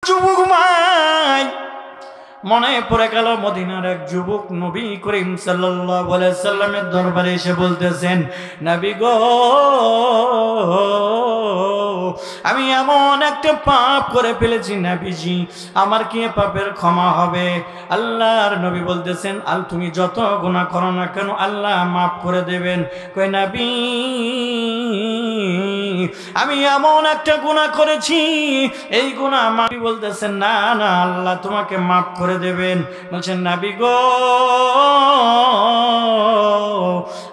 যুবক ভাই মনে পড়ে গেল মদিনার এক যুবক নবী করিম সাল্লাল্লাহু আলাইহি সাল্লামের দরবারে এসে বলতেছেন, নবী গো, আমি এমন একটা পাপ করে ফেলেছি নবীজি, আমার কি পাপের ক্ষমা হবে? আল্লাহর নবী বলতেছেন, আল তুমি যত গুনাহ করো না কেন আল্লাহ মাফ করে দেবেন। কই নবী, আমি এমন একটা গুনাহ করেছি, এই গুনাহ মাফি। বলতেছেন, না না, আল্লাহ তোমাকে মাফ করে দেবেন। বলছেন, নবী গো,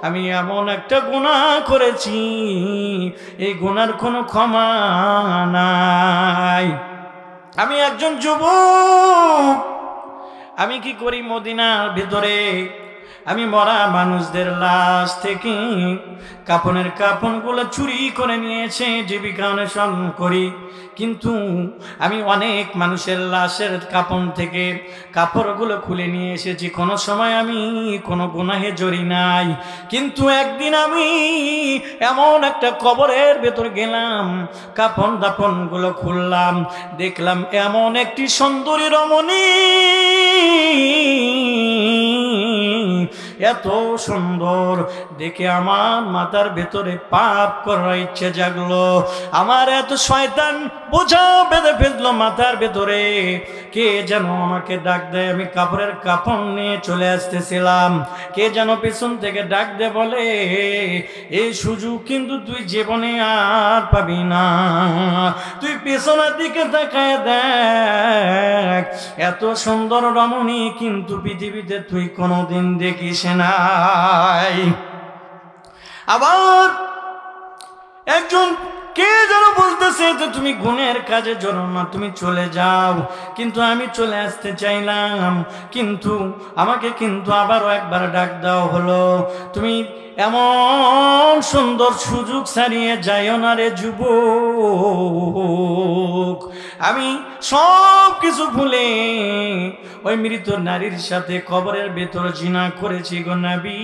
আমি এমন একটা গুনাহ করেছি, এই গুনার কোনো ক্ষমা নাই। আমি একজন যুবক, আমি কি করি, মদিনার ভিতরে আমি মরা মানুষদের লাশ থেকে কাপনের কাপনগুলো চুরি করে নিয়েছে, জীবিকা অন্বেষণ করি। কিন্তু আমি অনেক মানুষের লাশের কাপন থেকে কাপড়গুলো খুলে নিয়ে এসেছি, কোনো সময় আমি কোনো গুনাহে জড়ি নাই। কিন্তু একদিন আমি এমন একটা কবরের ভেতর গেলাম, কাপন দাপনগুলো খুললাম, দেখলাম এমন একটি সুন্দরী রমণী, এত সুন্দর দেখে আমার মাথার ভেতরে পাপ করার ইচ্ছে জাগলো। আমার এত শয়তান বোঝা বেঁধে ফেললো মাথার ভেতরে। কে যেন আমাকে ডাক দেয়, আমি কাপড়ের কাপড় নিয়ে চলে আসতেছিলাম, কে যেন পেছন থেকে ডাক দে, বলে এই সুযোগ কিন্তু তুই জীবনে আর পাবি না, তুই পেছনের দিকে তাকায় দেখ, এত সুন্দর রমণী কিন্তু পৃথিবীতে তুই কোনোদিন দেখিস নাই। আবার একজন কে যেন বলতেছে যে তুমি গুণের কাজে জড়ো না, তুমি চলে যাও। কিন্তু আমি চলে আসতে চাইলাম, কিন্তু আমাকে কিন্তু আবারও একবার ডাক দেওয়া হলো, তুমি এমন সুন্দর সুযোগ ছাড়িয়ে যাইও না রে যুবক। আমি সব কিছু ভুলে ওই মৃত নারীর সাথে কবরের ভেতর জিনা করেছি গো নবী।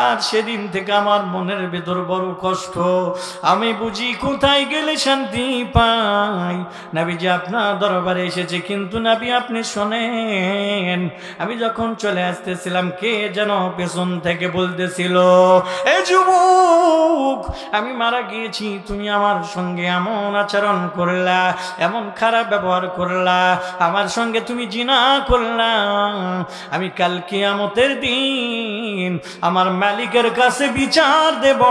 আর সেদিন থেকে আমার মনের ভেতর বড় কষ্ট, আমি বুঝি কোথায় গেলে শান্তি পাই। নবীজি আপনার দরবারে এসেছে, কিন্তু নবী আপনি শোনেন, আমি যখন চলে আসতেছিলাম কে যেন পেছন থেকে বলতেছিল, এ যুবক, আমি মারা গিয়েছি, তুমি আমার সঙ্গে এমন আচরণ করলা, এমন খারাপ ব্যবহার করলা, আমার সঙ্গে তুমি জিনা করলা, আমি কাল কিয়ামতের দিন আমার মালিকের কাছে বিচার দেব,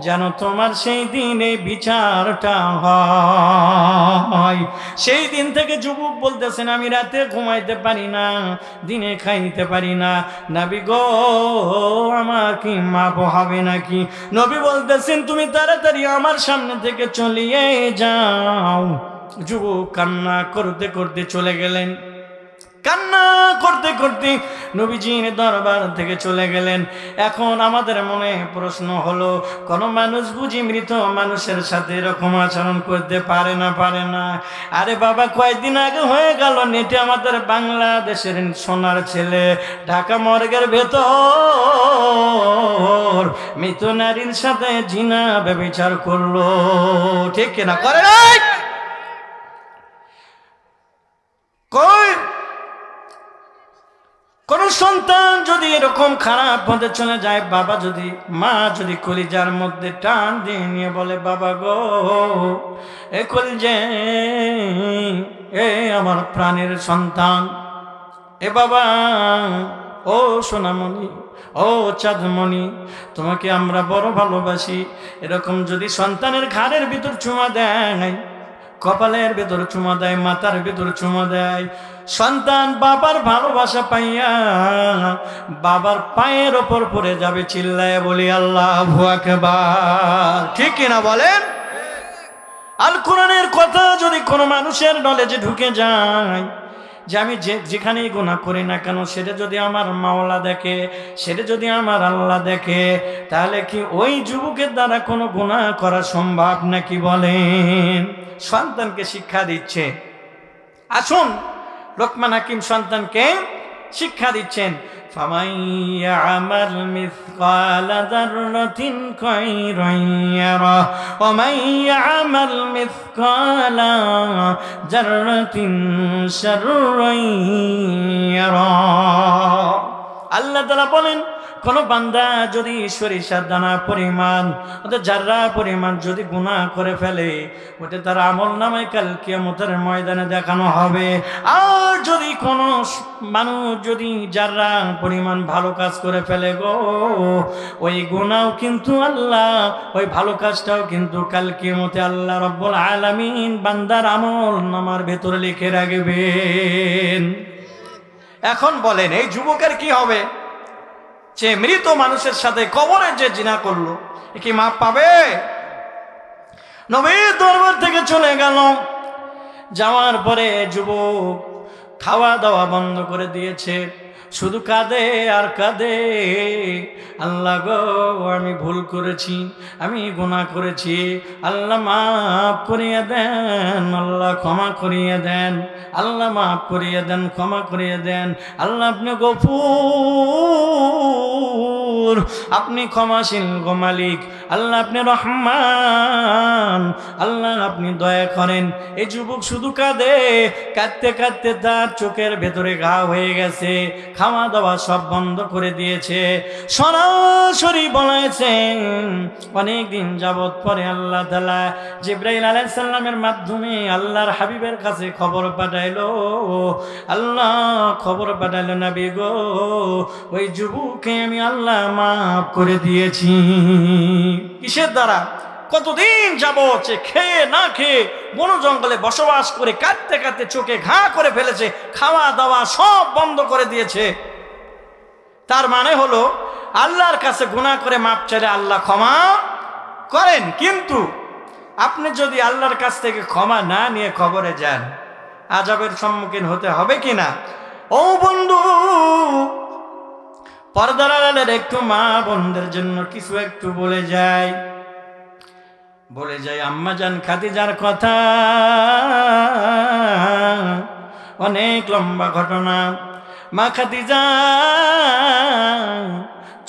যেন তোমার সেই দিন এই বিচারটা হয়। সেই দিন থেকে যুবক বলতেছেন, আমি রাতে ঘুমাইতে পারি না, দিনে খাইতে পারি না, নবী গো, আমার কি মাপ হবে নাকি? নবী বলতেছেন, তুমি তাড়াতাড়ি আমার সামনে থেকে চলিয়ে যাও। যুবক কান্না করতে করতে চলে গেলেন, কান্না করতে করতে নবীজির দরবার থেকে চলে গেলেন। এখন আমাদের মনে প্রশ্ন হলো, কোন মানুষ বুঝি মৃত মানুষের সাথে এরকম আচরণ করতে পারে না? পারে না। আরে বাবা, কয়েকদিন আগে হয়ে গেল নেটে আমাদের বাংলাদেশের সোনার ছেলে ঢাকা মর্গের ভেতর মৃত নারীর সাথে জিনা ব্যভিচার করলো, ঠিক কিনা? করে নাই? কই কোন সন্তান যদি এরকম খারাপ পথে চলে যায়, বাবা যদি, মা যদি কলিজার মধ্যে টান দিয়ে নিয়ে বলে, বাবা গো, এ কলিজে, এ আমার প্রাণের সন্তান, এ বাবা, ও সোনামণি, ও চাঁদমণি, তোমাকে আমরা বড় ভালোবাসি, এরকম যদি সন্তানের ঘাড়ের ভিতর চুমা দেয়, কপালের ভেতর চুমা দেয়, মাথার ভেতর চুমা দেয়, সন্তান বাবার ভালোবাসা পাইয়া বাবার পায়ের ওপর পড়ে যাবে, চিল্লায় বলি আল্লাহু আকবার, ঠিক কিনা বলেন? আল কোরআনের কথা যদি কোনো মানুষের নলেজে ঢুকে যায়, যে আমি যেখানেই গুনাহ করি না কেন, সেটা যদি আমার মাওলা দেখে, সেটা যদি আমার আল্লাহ দেখে, তাহলে কি ওই যুবকের দ্বারা কোনো গুনাহ করা সম্ভব নাকি? বলেন। সন্তানকে শিক্ষা দিচ্ছে, আসুন লোকমান হাকিম সন্তানকে শিক্ষা দিচ্ছেন, فمن يعمل مثقال ذرة خيرا يره ومن يعمل مثقال ذرة شرا يره আল্লাহ তাআলা বলেন কোন বান্দা যদি সরিষার দানা পরিমাণ অর্থাৎ জাররা পরিমাণ যদি গুনাহ করে ফেলে ওটা তার আমলনামায় কাল কিয়ামতের ময়দানে দেখানো হবে। আর যদি কোন মানুষ যদি জাররা পরিমাণ ভালো কাজ করে ফেলে গো, ওই গুনাহ কিন্তু আল্লাহ, ওই ভালো কাজটাও কিন্তু কাল কিয়ামতে আল্লাহ রাব্বুল আলামিন বান্দার আমলনামার ভেতরে লিখে রাখবেন। এখন বলেন এই যুবকের কি হবে? যে মৃত মানুষের সাথে কবরে যে জিনা করলো, কি মাপ পাবে? নবীর দরবার থেকে চলে গেল, যাওয়ার পরে যুবক খাওয়া দাওয়া বন্ধ করে দিয়েছে, শুধু কাঁদে আর কাঁদে, আল্লাহ গো আমি ভুল করেছি, আমি গুনাহ করেছি, আল্লাহ মাফ করিয়ে দেন, আল্লাহ ক্ষমা করিয়ে দেন, আল্লাহ মাফ করিয়ে দেন, ক্ষমা করিয়ে দেন। আল্লাহ আপনি গফুর, আপনি ক্ষমাশীল গো মালিক, আল্লাহ আপনি রহমান, আল্লাহ আপনি দয়া করেন। এই যুবক শুধু কাঁদে, কাঁদতে কাঁদতে তার চোখের ভেতরে ঘা হয়ে গেছে, খাওয়া দাওয়া সব বন্ধ করে দিয়েছে। সরাসরি বলেছেন অনেক দিন যাবত পরে আল্লাহ তাআলা জিবরাইল আলাইহিস সালামের মাধ্যমে আল্লাহর হাবিবের কাছে খবর পাঠাইলো, আল্লাহ খবর পাঠাইলো নবী গো ওই যুবককে আমি আল্লাহ মাফ করে দিয়েছি। কিসের দ্বারা? কতদিন যাবত সে খেয়ে না খেয়ে বন জঙ্গলে বসবাস করে কাঁদতে কাঁদতে চোখে ঘা করে ফেলেছে, খাওয়া দাওয়া সব বন্ধ করে দিয়েছে। তার মানে হলো আল্লাহর কাছে গুনাহ করে মাপ চাইলে আল্লাহ ক্ষমা করেন, কিন্তু আপনি যদি আল্লাহর কাছ থেকে ক্ষমা না নিয়ে কবরে যান, আযাবের সম্মুখীন হতে হবে কিনা? ও বন্ধু, পর্দার আড়ালের একটু মা বোনদের জন্য কিছু একটু বলে যাই আম্মা জান খাদিজার কথা। অনেক লম্বা ঘটনা। মা খাদিজা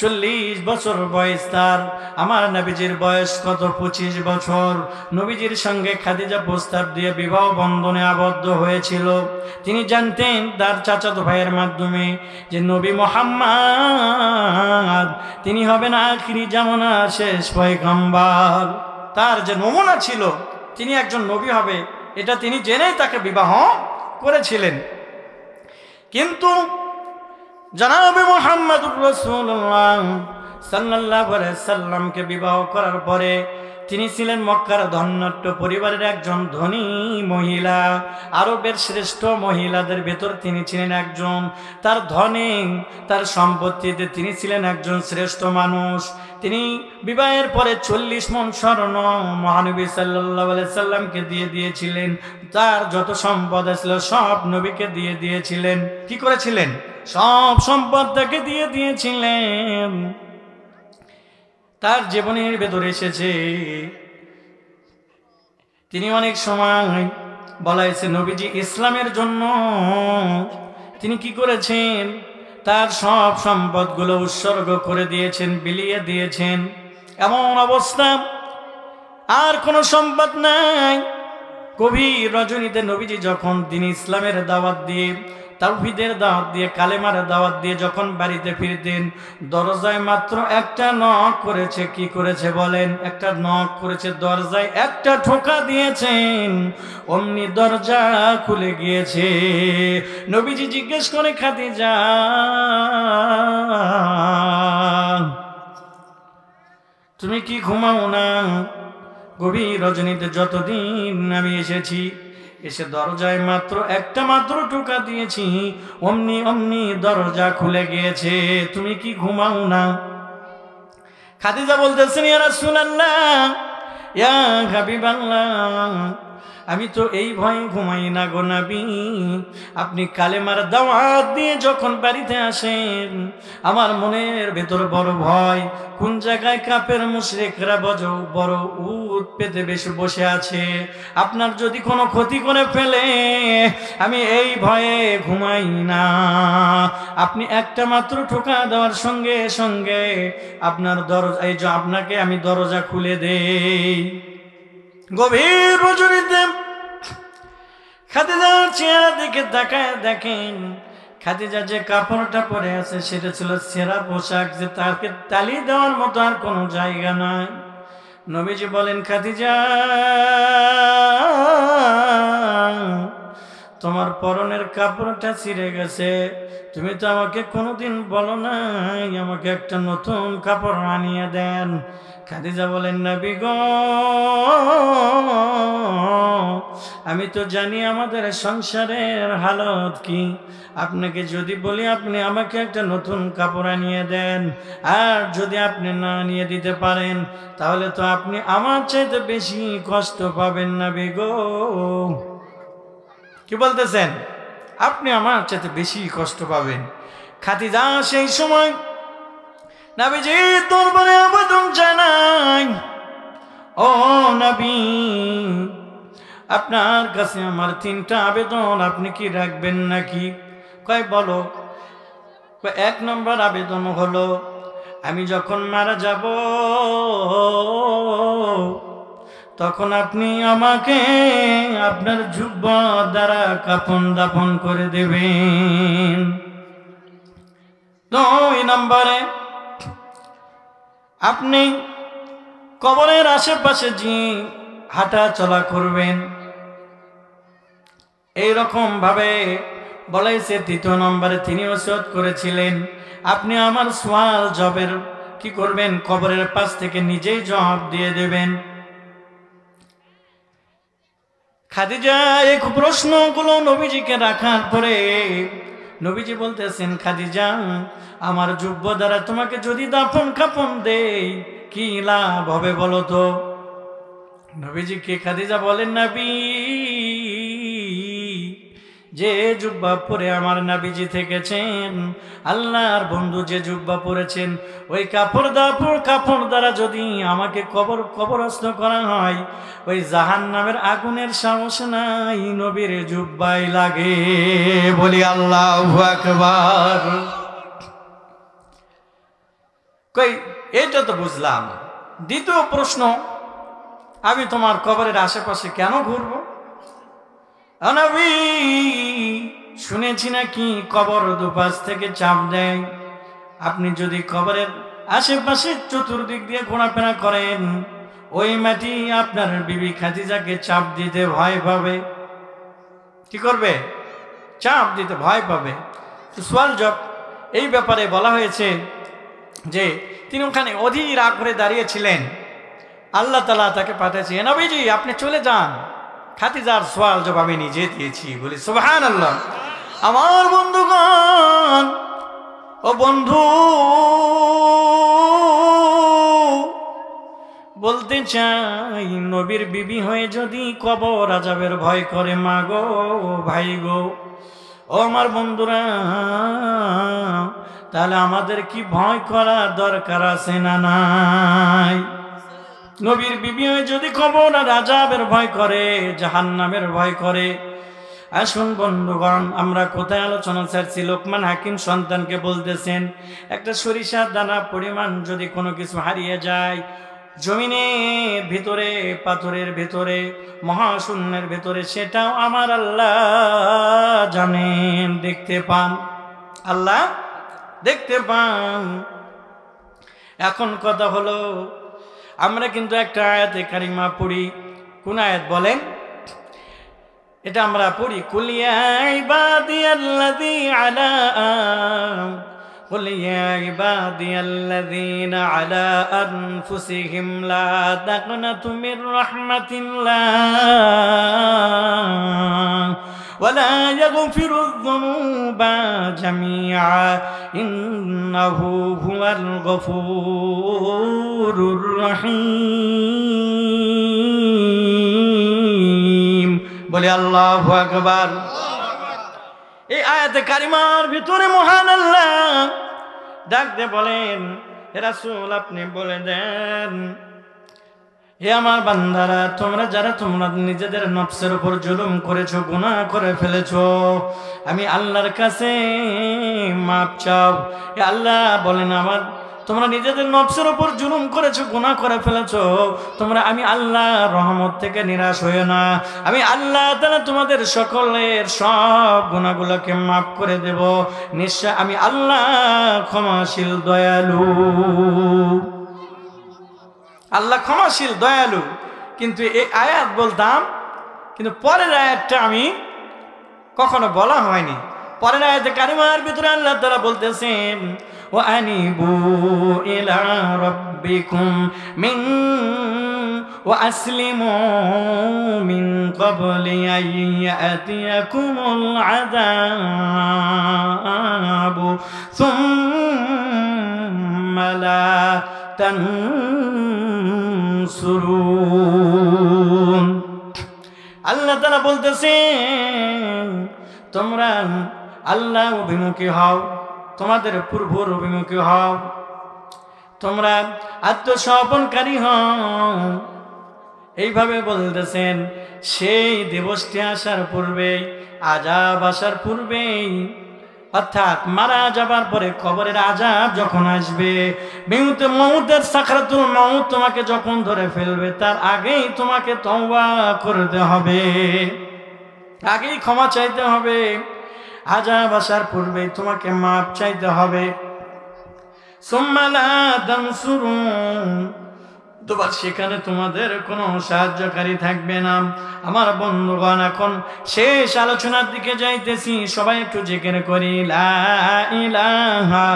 40 বছর বয়স তার। আমার নবীজির বয়স কত? 25 বছর। নবীজির সঙ্গে খাদিজা প্রস্তাব দিয়ে বিবাহ বন্ধনে আবদ্ধ হয়েছিল। তিনি জানতেন তার চাচাতো ভাইয়ের মাধ্যমে যে নবী মুহাম্মদ তিনি হবেন আখিরি জামানার শেষ পয়গম্বর। তার যে নমুনা ছিল তিনি একজন নবী হবে, এটা তিনি জেনেই তাকে বিবাহ করেছিলেন। কিন্তু জনাবে মুহাম্মদুর রাসূলুল্লাহ সাল্লাল্লাহু আলাইহি সাল্লামকে বিবাহ করার পরে তিনি ছিলেন মক্কার ধন্যাঢ্য পরিবারের একজন ধনী মহিলা। আরবের শ্রেষ্ঠ মহিলাদের ভেতর তিনি ছিলেন একজন। তার ধনে, তার সম্পত্তিতে তিনি ছিলেন একজন শ্রেষ্ঠ মানুষ। তিনি বিবাহের পরে 40 মণ স্বর্ণ মহানবী সাল্লাল্লাহু আলাইহি সাল্লামকে দিয়ে দিয়েছিলেন। তার যত সম্পদ ছিল সব নবীকে দিয়ে দিয়েছিলেন। কি করেছিলেন? সব সম্পদ তাকে দিয়ে দিয়েছিলেন। তার জীবনের ভেতরে এসেছে তিনি অনেক সময় বলা হয়েছে নবীজি ইসলামের জন্য তিনি কি করেছেন? তার সব সম্পদগুলো উৎসর্গ করে দিয়েছেন, বিলিয়ে দিয়েছেন। এমন অবস্থা আর কোনো সম্পদ নাই। গভীর রজনীতে নবীজি যখন তিনি ইসলামের দাওয়াত দিয়ে, তাওহীদের দাওয়াত দিয়ে, কালেমার দাওয়াত দিয়ে যখন বাড়িতে ফিরতেন, দরজায় মাত্র একটা নক করেছে। কি করেছে বলেন? একটা নক করেছে, দরজায় একটা ঠোকা দিয়েছেন, অমনি দরজা খুলে গিয়েছে। নবীজি জিজ্ঞেস করে খাদিজা তুমি কি ঘুমাও না? গভীর রজনীতে যতদিন আমি এসেছি, এসে দরজায় মাত্র একটা টোকা দিয়েছি, অমনি অমনি দরজা খুলে গিয়েছে, তুমি কি ঘুমাও না? খাদিজা বলতেছেন ইয়া রাসূলুল্লাহ, ইয়া হাবিবাল্লাহ, আমি তো এই ভয়ে ঘুমাই না গো নবী। আপনি কালেমার দাওয়াত দিয়ে যখন বাড়িতে আসেন আমার মনের ভেতর বড় ভয়, কোন জায়গায় কাফের মুশরিকরা বড় উট পেতে বেশি বসে আছে, আপনার যদি কোনো ক্ষতি করে ফেলে আমি এই ভয়ে ঘুমাই না। আপনি একটা মাত্র ঠোকা দেওয়ার সঙ্গে সঙ্গে আপনার দরজা, এই যে আপনাকে আমি দরজা খুলে দেই। গভীর রজনীতে খাদিজার চেহারা দিকে তাকায় দেখেন খাদিজা যে কাপড়টা পরে আছে সেটা ছিল ছেঁড়া পোশাক, যে তাকে তালি দেওয়ার মতো আর কোনো জায়গা নাই। নবীজি বলেন, খাদিজা তোমার পরনের কাপড়টা ছিঁড়ে গেছে, তুমি তো আমাকে কোনোদিন বলো নাই আমাকে একটা নতুন কাপড় আনিয়ে দেন। খাদিজা বলেন, নবী গো আমি তো জানি আমাদের সংসারের হালত কি, আপনাকে যদি বলি আপনি আমাকে একটা নতুন কাপড় আনিয়ে দেন, আর যদি আপনি না আনিয়ে দিতে পারেন তাহলে তো আপনি আমার চাইতে বেশি কষ্ট পাবেন নবী গো। কি বলতেছেন? আপনি আমার চাইতে বেশি কষ্ট পাবেন। খাদিজা সেই সময় নবীজি দরবারে আবেদন জানাই, ও নবী আপনার কাছে আমার 3টা আবেদন, আপনি কি রাখবেন নাকি? কয় বলো। এক নম্বর আবেদন হলো আমি যখন মারা যাব তখন আপনি আমাকে আপনার জুব্বা দ্বারা কাফন দাফন করে দেবেন। 2 নম্বরে আপনি কবরের আশেপাশে যে হাঁটা চলা করবেন, এইরকম ভাবে বলাইছে। 3 নম্বরে তিনি ওসিয়ত করেছিলেন আপনি আমার সওয়াল জবের কি করবেন, কবরের পাশ থেকে নিজেই জবাব দিয়ে দেবেন। খাদিজা এই প্রশ্নগুলো নবীজিকে রাখার পরে নবীজি বলতেছেন, খাদিজা আমার জুব্ব দ্বারা তোমাকে যদি দাফন কাফন দেই কি লাভ হবে বলো তো? নবীজিকে খাদিজা বলেন, নবী যে জুব্বা পরে আমার নবীজি থেকেছেন, আল্লাহর বন্ধু যে জুব্বা পরেছেন, ওই কাপড় দ্বারা যদি আমাকে কবরস্থ করা হয় ওই জাহান্নামের আগুনের সাহস নাই নবীর জুব্বাই লাগে। বলি আল্লাহু আকবার। কই এটা তো বুঝলাম। দ্বিতীয় প্রশ্ন, আমি তোমার কবরের আশেপাশে কেন ঘুরবো? নবী শুনেছি নাকি কবর দুপাশ থেকে চাপ দেয়, আপনি যদি কবরের আশেপাশে চতুর্দিক দিয়ে ঘোরাফেরা করেন ওই মাটি আপনার বিবি খাদিজাকে চাপ দিতে ভয় পাবে। কি করবে? চাপ দিতে ভয় পাবে। সোয়াল জব এই ব্যাপারে বলা হয়েছে যে তিনি ওখানে অধীর আগ্রহে দাঁড়িয়েছিলেন, আল্লাহ তাআলা তাকে পাঠিয়েছে, নবীজি আপনি চলে যান, খাদিজার সোয়াল জব আমি নিজে দিয়েছি। বলি সুবহানাল্লাহ। আমার বন্ধুগণ, ও বন্ধু বলতে চাই নবীর বিবি হয়ে যদি কবর আযাবের ভয় করে মা গো ভাই গো, ও আমার বন্ধুরা, তাহলে আমাদের কি ভয় করার দরকার আছে না নাই? নবীর বিবি হয়ে যদি কবর আর আযাবের ভয় করে, জাহান্নামের ভয় করে। আসুন বন্ধুগণ, আমরা কোথায় আলোচনা ছাড়ছি? লোকমান হাকিম সন্তানকে বলতেছেন, একটা সরিষার দানা পরিমাণ যদি কোনো কিছু হারিয়ে যায় জমিনের ভিতরে, পাথরের ভিতরে, মহাশূন্যের ভিতরে, সেটাও আমার আল্লাহ জানেন, দেখতে পান, আল্লাহ দেখতে পান। এখন কথা হলো আমরা কিন্তু একটা আয়াতে কারিমা পড়ি। কোন আয়াত বলেন? এটা আমরা পড়ি, কুল ইয়া ইবাদিয়াল্লাযীনা আলা আনফুসিহিম লা তাকনাতু মির রাহমাতিল্লাহ ওয়ালা ইয়াগফিরুয যুনুবা জামিআ ইন্নাহু হুয়াল গফুরুর রহিম। বলি আল্লাহু আকবার। এই আয়াতে কারিমার ভিতরে মহান আল্লাহ ডাক দিয়ে বলেন, হে রাসূল আপনি বলে দেন, হে আমার বান্দারা, তোমরা নিজেদের নফসের উপর জুলুম করেছো, গুনাহ করে ফেলেছো, আমি আল্লাহর কাছে মাপ চাও। হে আল্লাহ বলেন, তোমরা নিজেদের নফসের উপর জুলুম করেছো, গুনাহ করে ফেলেছো, আমি আল্লাহ রহমত থেকে নিরাশ হইও না। আমি আল্লাহ তাআলা তোমাদের সকলের সব গুনাহগুলোকে মাফ করে দেব। নিশ্চয় আমি আল্লাহ ক্ষমাশীল দয়ালু। আল্লাহ ক্ষমাশীল দয়ালু। কিন্তু এই আয়াত বলতাম, কিন্তু পরের আয়াতটা আমি কখনো বলা হয়নি। পরের আয়াতে কারিমার ভিতরে আল্লাহ তাআলা বলতেছেন, ওয়া আনিবু ইলা রাব্বিকুম ওয়া আসলিমু মিন ক্বাবলি আন ইয়াতিয়াকুমুল আযাবু সুম্মা লা তানসুরুন। আল্লাহ তাআলা বলতেছেন, তোমরা আল্লাহ অভিমুখী হও, তোমাদের পূর্বর অভিমুখী হও, তোমরা আত্মসমর্পণকারী হও। এইভাবে বলতেছেন, সেই দিবসটি আসার পূর্বেই, আযাব আসার পূর্বেই, অর্থাৎ মারা যাবার পরে কবরের আযাব যখন আসবে, মউতের সাকরাতুল মউত তোমাকে যখন ধরে ফেলবে, তার আগেই তোমাকে তওবা করতে হবে, আগেই ক্ষমা চাইতে হবে। আযাব আসার পূর্বেই তোমাকে মাপ চাইতে হবে। সুম্মা লা তানসুরুন, তোমার সেখানে তোমাদের কোনো সাহায্যকারী থাকবে না। আমার বন্ধুগণ, এখন শেষ আলোচনার দিকে যাইতেছি, সবাই একটু জিকির করি, লা ইলাহা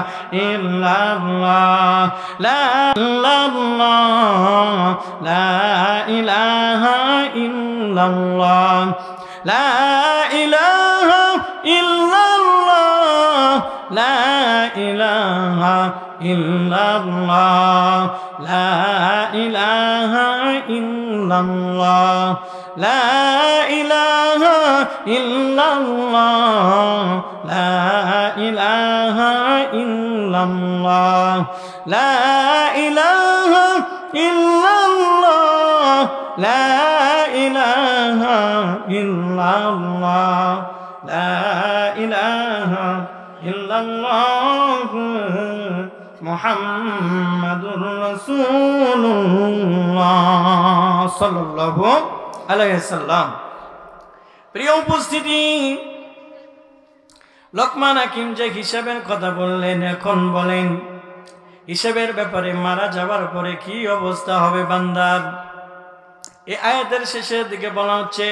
ইল্লাল্লাহ, লা ইল্লাল্লাহ, লা ইলাহা ইল্লাল্লাহ, লা ইলাহা ইল্লাল্লাহ, লা ইলাহা ইল্লাল্লাহ, লা ইলাহা ইল্লাল্লাহ, লা ইলাহা ইল্লাল্লাহ, লা ইলাহা ইল্লাল্লাহ, লা ইলাহা ইল্লাল্লাহ, লা ইলাহা ইল্লাল্লাহ, লা ইলাহা ইল্লাল্লাহ মুহাম্মাদুর রাসূলুল্লাহ সাল্লাল্লাহু আলাইহি সাল্লাম। প্রিয় উপস্থিতি, লোকমান হাকিম যে হিসাবের কথা বললেন, এখন বলেন হিসাবের ব্যাপারে, মারা যাবার পরে কি অবস্থা হবে বান্দার। এই আয়াতের শেষের দিকে বলা হচ্ছে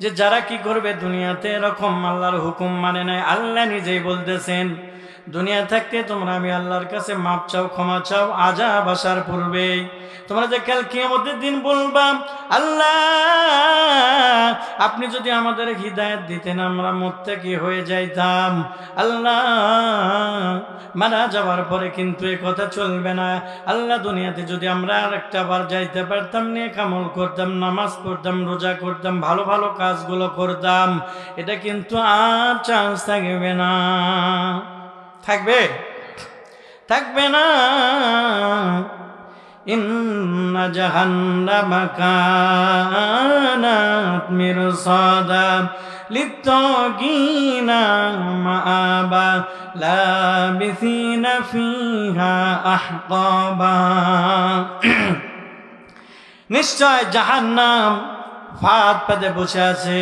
যে যারা কি করবে, দুনিয়াতে এরকম আল্লাহর হুকুম মানে নাই। আল্লাহ নিজেই বলতেছেন, দুনিয়া থাকতে তোমরা আমি আল্লাহর কাছে মাপ চাও, ক্ষমা চাও, আযাব আসার পূর্বেই। তোমরা যে কাল কিয়ামতের দিন বলবা, আল্লাহ আপনি যদি আমাদের হিদায়াত দিতেন, আমরা মুত্তাকি হয়ে যাইতাম। আল্লাহ মারা যাওয়ার পরে কিন্তু এ কথা চলবে না। আল্লাহ দুনিয়াতে যদি আমরা আরেকটা বার যাইতে পারতাম, নেক আমল করতাম, নামাজ পড়তাম, রোজা করতাম, ভালো ভালো কাজগুলো করতাম, এটা কিন্তু আর চান্স থাকবে না। থাকবে? থাকবে না। ইন্না জাহান্নামা কানাত মিরসাদা লিত্তাগিনা মাআবা লাবিসিনা ফিহা আহকাবা। নিশ্চয় জাহান্নাম ফাঁদ পেতে বসে আছে।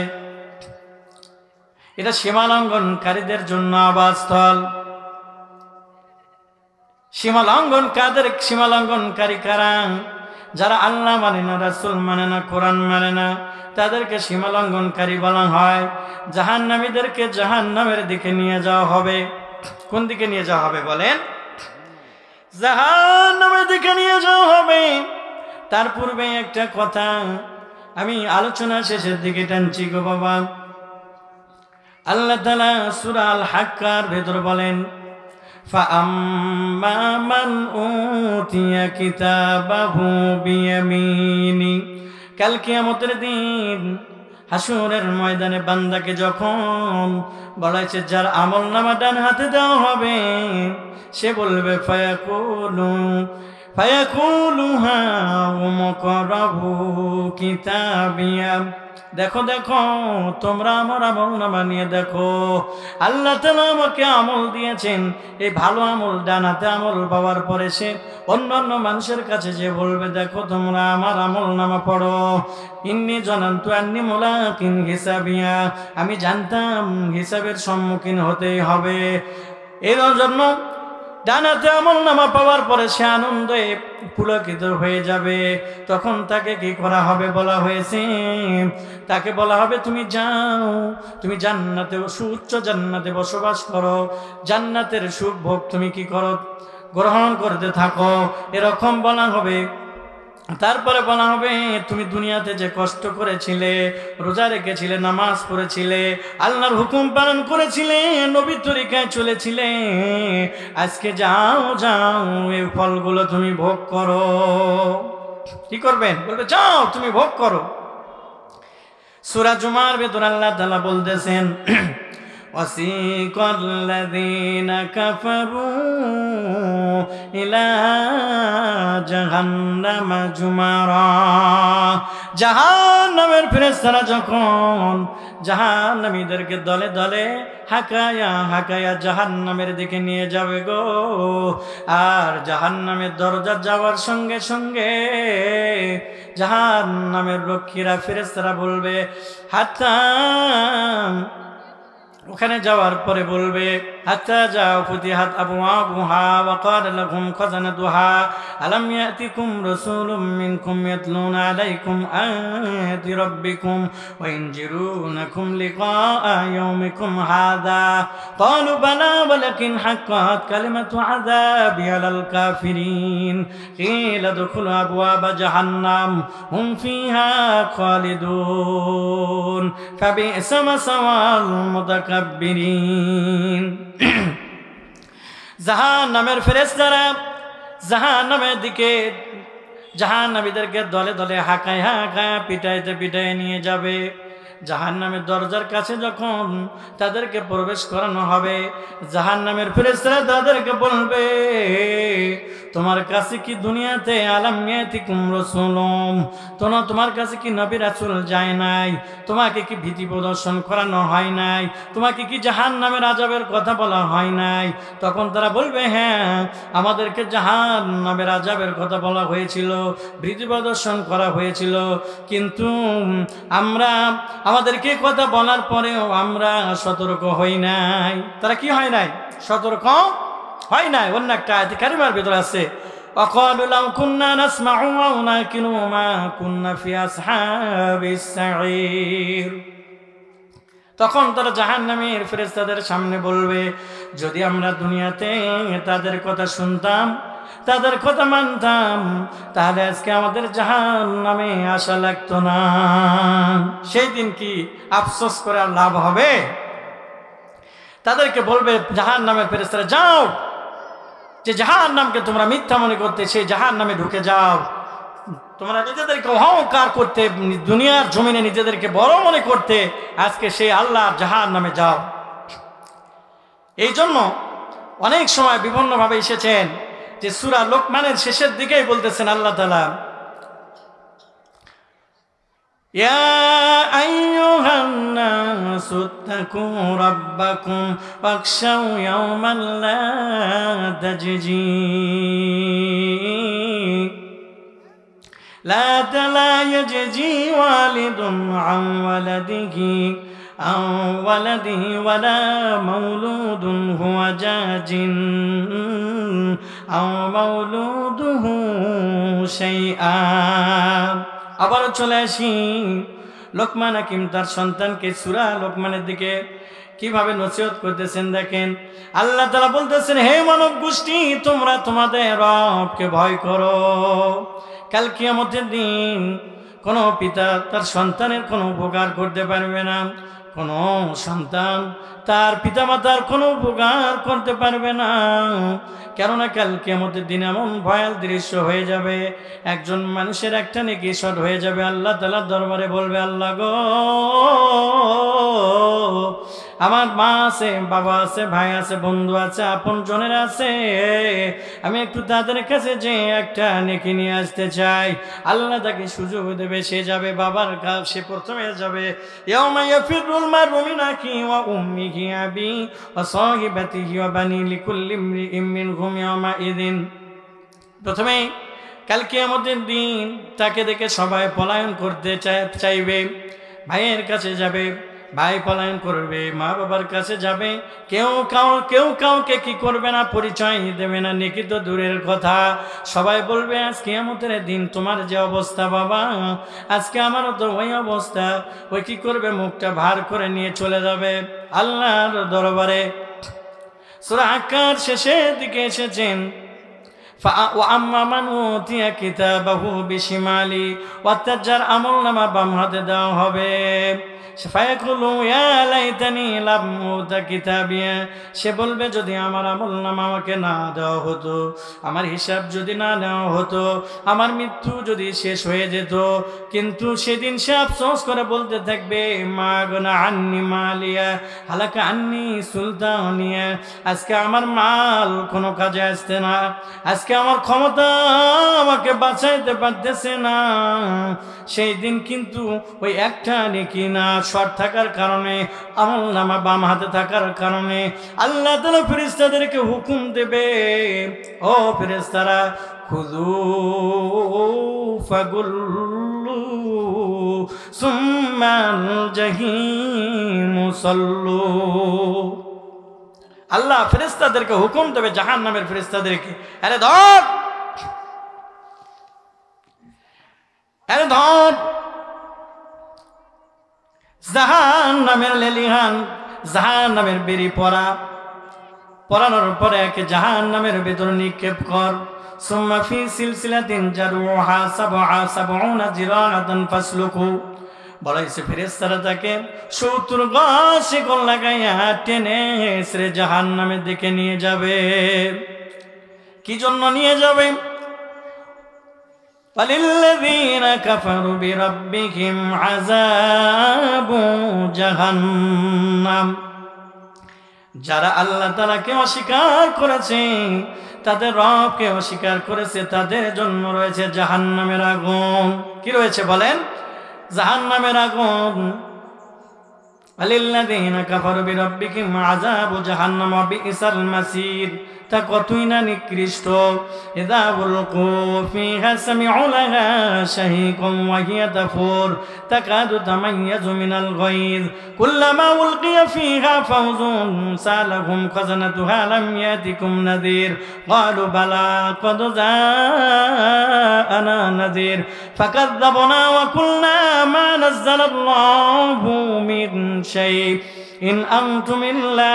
এটা সীমালঙ্ঘনকারীদের জন্য আবাসস্থল। সীমালঙ্ঘনকারী কারা? যারা আল্লাহ মানে না, রাসূল মানে না, কোরআন মানে না, তাদেরকে সীমালঙ্ঘনকারী বলা হয়। জাহান্নামীদেরকে জাহান্নামের দিকে নিয়ে যাওয়া হবে। কোন দিকে নিয়ে যাওয়া হবে বলেন? জাহান্নামের দিকে নিয়ে যাওয়া হবে। তার পূর্বে একটা কথা আমি আলোচনা শেষের দিকে টানছি গো বাবা। আল্লাহ তাআলা সূরা আল হাক্কার ভেতর বলেন, فَأَمَّا مَنْ أُوتِيَ كِتَابَهُ بِيَمِينِهِ। কাল কিয়ামতের দিন হাসরের ময়দানে বান্দাকে যখন বলা হয়েছে যার আমল নামা ডান হাতে দেওয়া হবে, সে বলবে ফায়াকুলু হা মুকরাবু কিতাবিয়া, দেখো দেখো তোমরা আমার আমল নামা নিয়ে দেখো। আল্লাহ তাআলা আমাকে আমল দিয়েছেন, এই ভালো আমল ডান হাতে আমল পাওয়ার পরে সে অন্যান্য মানুষের কাছে যে বলবে দেখো তোমরা আমার আমল নামা পড়ো। ইন্নী জানান্তু আন্নী মুলাকিন হিসাবিয়া, আমি জানতাম হিসাবের সম্মুখীন হতেই হবে। এর জন্য ডান হাতে আমল নামা পাওয়ার পরে সে আনন্দে পুলকিত হয়ে যাবে। তখন তাকে কি করা হবে বলা হয়েছে, তাকে বলা হবে তুমি যাও, তুমি জান্নাতে সুউচ্চ জান্নাতে বসবাস করো, জান্নাতের সুখ ভোগ তুমি কি করো গ্রহণ করতে থাকো, এরকম বলা হবে। তারপরে বলা হবে তুমি দুনিয়াতে যে কষ্ট করেছিলে, রোজা রেখেছিলে, নামাজ পড়েছিলে, আল্লাহর হুকুম পালন করেছিলে, নবীর তরিকায় চলেছিলে, আজকে যাও যাও এই ফলগুলো তুমি ভোগ করো। কি করবেন? বলবে যাও তুমি ভোগ করো। সূরা জুমার ভেতর আল্লাহ তাআলা বলতেছেন وَسِيقَ الَّذِينَ كَفَرُوا إِلَى جَهَنَّمَ زُمَرًا, জাহান্নামের ফেরেশতারা যখন জাহান্নামীদেরকে দলে দলে হাকায়া হাকায়া জাহান্নামের দিকে নিয়ে যাবে গো। আর জাহান্নামের দরজা যাওয়ার সঙ্গে সঙ্গে জাহান্নামের রক্ষীরা ফেরেশতারা বলবে হাত্তা, ওখানে যাওয়ার পরে বলবে হাত্তা যাও ফুতিহাত আবওয়াবুহা ওয়া ক্বালা লাহুম খাযানাতুহা আলাম ইয়াতিকুম রাসূলুম মিনকুম ইয়াতলুনা আলাইকুম আয়াতি রাব্বিকুম ওয়া ইনজিরুনাকুম লিকাআ ইয়াউমিকুম হাযা ক্বালু বালা ওয়ালাকিন হাক্কাত কালিমাতু আযাবি আলাল কাফিরিন কিলা দুখুলু আবওয়াবা জাহান্নাম হুম ফিহা খালিদুন ফাবি'সা মাসাওয়াল মুতাকাব্বিরিন। জাহান্নামের ফেরেশতারা জাহান্নামের দিকে জাহান্নামীদেরকে দলে দলে হাঁকায় হাঁকায় পিটাইতে পিটাইতে নিয়ে যাবে। জাহান্নামের দরজার কাছে যখন তাদেরকে প্রবেশ করানো হবে, জাহান্নামের ফেরেশতারা তাদেরকে বলবে তোমার কাছে কি দুনিয়াতে আলাম ইয়াতিকুম রাসূলুম, তোমার কাছে কি নবী রাসূল যায় নাই? তোমাকে কি ভীতি প্রদর্শন করানো হয় নাই? তোমাকে কি জাহান্নামের আযাবের কথা বলা হয় নাই? তখন তারা বলবে হ্যাঁ, আমাদেরকে জাহান্নামের আযাবের কথা বলা হয়েছিল, ভীতি প্রদর্শন করা হয়েছিল, কিন্তু আমাদেরকে কথা বলার পরেও আমরা সতর্ক হই নাই। তারা কি হয় নাই? সতর্ক হয় নাই। অন্য একটা আয়াত কারিমার ভিতরে আছে وقالوا لو كنا نسمع أو نعقل ما كنا في أصحاب السعير, তখন তারা জাহান্নামের ফেরেশতাদের সামনে বলবে যদি আমরা দুনিয়াতে তাদের কথা শুনতাম, তাদের কথা মানতাম, তাহলে আজকে আমাদের জাহান্নামে আশা লাগতো না। সেই দিন কি আফসোস করে আর লাভ হবে? তাদেরকে বলবে জাহান্নামের ফেরেশতারা যাও, যে জাহান্নামকে তোমরা মিথ্যা মনে করতে সেই জাহান্নামে ঢুকে যাও। তোমরা নিজেদেরকে অহংকার করতে, দুনিয়ার জমিনে নিজেদেরকে বড় মনে করতে, আজকে সেই আল্লাহর জাহান্নামে যাও। এই জন্য অনেক সময় বিভিন্নভাবে এসেছেন যে সূরা লোকমানের শেষের দিকেই বলতেছেন আল্লাহ তাআলা ইয়া আইয়ুহান নাসু তাকু রাব্বাকুম ওয়াখশাউ ইয়াওমান লা তাজজি লা ইয়াজজি ওয়ালিদুন আন ওয়ালাদিহি أو ولده ولا مولود هو جاج أو مولوده شيئا। আবার চলে আসি লোকমান হাকিম তার সন্তানকে সূরা লোকমানের দিকে কিভাবে নসিহত করতেছেন দেখেন। আল্লাহ তাআলা বলতেছেন হে মানব গোষ্ঠী, তোমরা তোমাদের রবকে ভয় করো। কাল কিয়ামতের দিন কোনো পিতা তার সন্তানের কোনো উপকার করতে পারবে না, কোনো সন্তান তার পিতামাতার কোনো উপকার করতে পারবে না। কেননা কাল কিয়ামতের দিন এমন ভয়াল দৃশ্য হয়ে যাবে, একজন মানুষের একটা নেকি শট হয়ে যাবে, আল্লাহ তাআলার দরবারে বলবে, আল্লাহ গো, আমার মা আছে, বাবা আছে, ভাই আছে, বন্ধু আছে, আপন জনের আছে, আমি একটু তাদের কাছে যে একটা নেকি নিয়ে আসতে চাই। আল্লাহ তাকে সুযোগ দেবে, সে যাবে বাবার কাছে, সে প্রথমে যাবে। ইয়াউমা ইয়াফিরুল মারউ মিন আখিহি ওয়া উম্মিহি আবি ওয়া সাহিবাতিহি ওয়া বানি লিকুল্লি ইমরিইম মিনহুম ইয়াউমা ইযিন। প্রথমে কাল কিয়ামতের দিন তাকে দেখে সবাই পলায়ন করতে চাইবে, ভাইয়ের কাছে যাবে, ভাই পলায়ন করবে, মা বাবার কাছে যাবে, কেউ কাউকে কি করবে না, পরিচয় দেবে না, নেকি তো দূরের কথা। সবাই বলবে, আজ কিয়ামতের দিন তোমার যে অবস্থা বাবা, আজকে আমারও তো ওই অবস্থা। ওই কি করবে, মুখটা ভার করে নিয়ে চলে যাবে আল্লাহর দরবারে। সূরা আকার শেষের দিকে এসেছেন, وأما من أوتي كتابه بشماله واتجر আমল নামা বাম হাতে দেওয়া হবে। ফায়াকুলু ইয়া লাইতানি লাম উতা কিতাবিয়া, সে বলবে যদি আমার আমলনামা আমাকে না দেওয়া হতো, আমার হিসাব যদি না নেওয়া হতো, আমার মৃত্যু যদি শেষ হয়ে যেত। কিন্তু সেদিন সে আফসোস করে বলতে থাকবে, মা গনা আন্নি মালিয়া হালাকা আন্নি সুলতানিয়া, আজকে আমার মাল কোনো কাজে আসছে না, আজকে আমার ক্ষমতা আমাকে বাঁচাইতে পারতেছে না। সেই দিন কিন্তু ওই একটা নেকি না শর্ট থাকার কারণে, আমলনামা বাম হাতে থাকার কারণে আল্লাহ তাআলা ফেরেশতাদেরকে হুকুম দেবে, ও ফেরেশতারা, খুযু ফাগুল্লু সুম্মাল জাহিম সাল্লু। আল্লাহ ফেরেশতাদেরকে হুকুম দেবে, জাহান্নামের ফেরেশতাদেরকে, আরে ধর, আরে ধর। জাহান্নামের লেলিহান, জাহান্নামের বেরি পরানোর পরে একে জাহান্নামের ভেতর নিক্ষেপ কর। সুম্মা ফি সিলসিলাতিন জারুহা সাবউনা জিরাআতান ফাসলুকু। বলাইছে ফেরেশতারা তাকে 70 গজ শিকল লাগাইয়া টেনে হেসড়ে জাহান্নামের দিকে নিয়ে যাবে। কি জন্য নিয়ে যাবে? وَلِلَّذِينَ كَفَرُوا بِرَبِّهِمْ عَذَابُ جَهَنَّمَ। যারা আল্লাহ তাআলাকে অস্বীকার করেছে, তাদের রবকে অস্বীকার করেছে, তাদের জন্য রয়েছে জাহান্নামের আগুন। কি রয়েছে বলেন? জাহান্নামের আগুন। وَلِلَّذِينَ كَفَرُوا بِرَبِّهِمْ عَذَابُ جَهَنَّمَ وَبِئْسَ الْمَصِيرُ। তা কতই না নিকৃষ্ট। ইযা উলকু ফিহা সামিউ লাহা শাহীকুম ওয়া হিয়া তাফুর তাকাদু তামাইয়াজু মিনাল গায়জ কুল্লামা উলকিয়া ফিহা ফাওজুন সালাহুম খাজানাতুহা লাম ইয়াতিকুম নাযীর ক্বালু বালা ক্বাদ জাআনা নাযীর ফাকাযযাবনা ওয়া কুলনা মা নাযালাল্লাহু মিন শাই إن أنتم إلا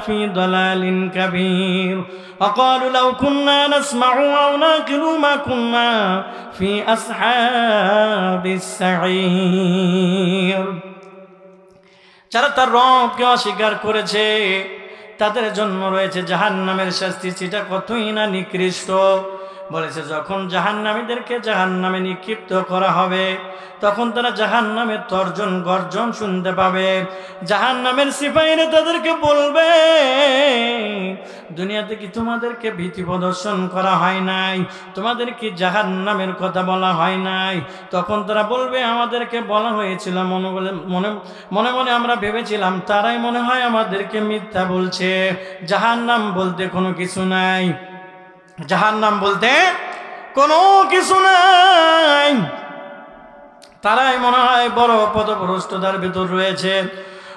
في ضلال كبير وقالوا لو كنا نسمع أو نعقل ما كنا في أصحاب السعير। যারা তার রবকে অস্বীকার করেছে, তাদের জন্য রয়েছে জাহান্নামের শাস্তি। সেটা কতই না নিকৃষ্ট। বলেছে যখন জাহান্নামীদেরকে জাহান্নামে নিক্ষিপ্ত করা হবে, তখন তারা জাহান্নামের তর্জন গর্জন শুনতে পাবে। জাহান্নামের সিপাহীরা তাদেরকে বলবে, দুনিয়াতে কি তোমাদেরকে ভীতি প্রদর্শন করা হয় নাই? তোমাদের কি জাহান্নামের কথা বলা হয় নাই? তখন তারা বলবে, আমাদেরকে বলা হয়েছিল, মনে মনে আমরা ভেবেছিলাম তারাই মনে হয় আমাদেরকে মিথ্যা বলছে। জাহান্নাম বলতে কোনো কিছু নাই, জাহান্নাম বলতে কোনো কিছু নাই। তারাই মনে হয় বড় পদভ্রষ্টতার ভিতর রয়েছে।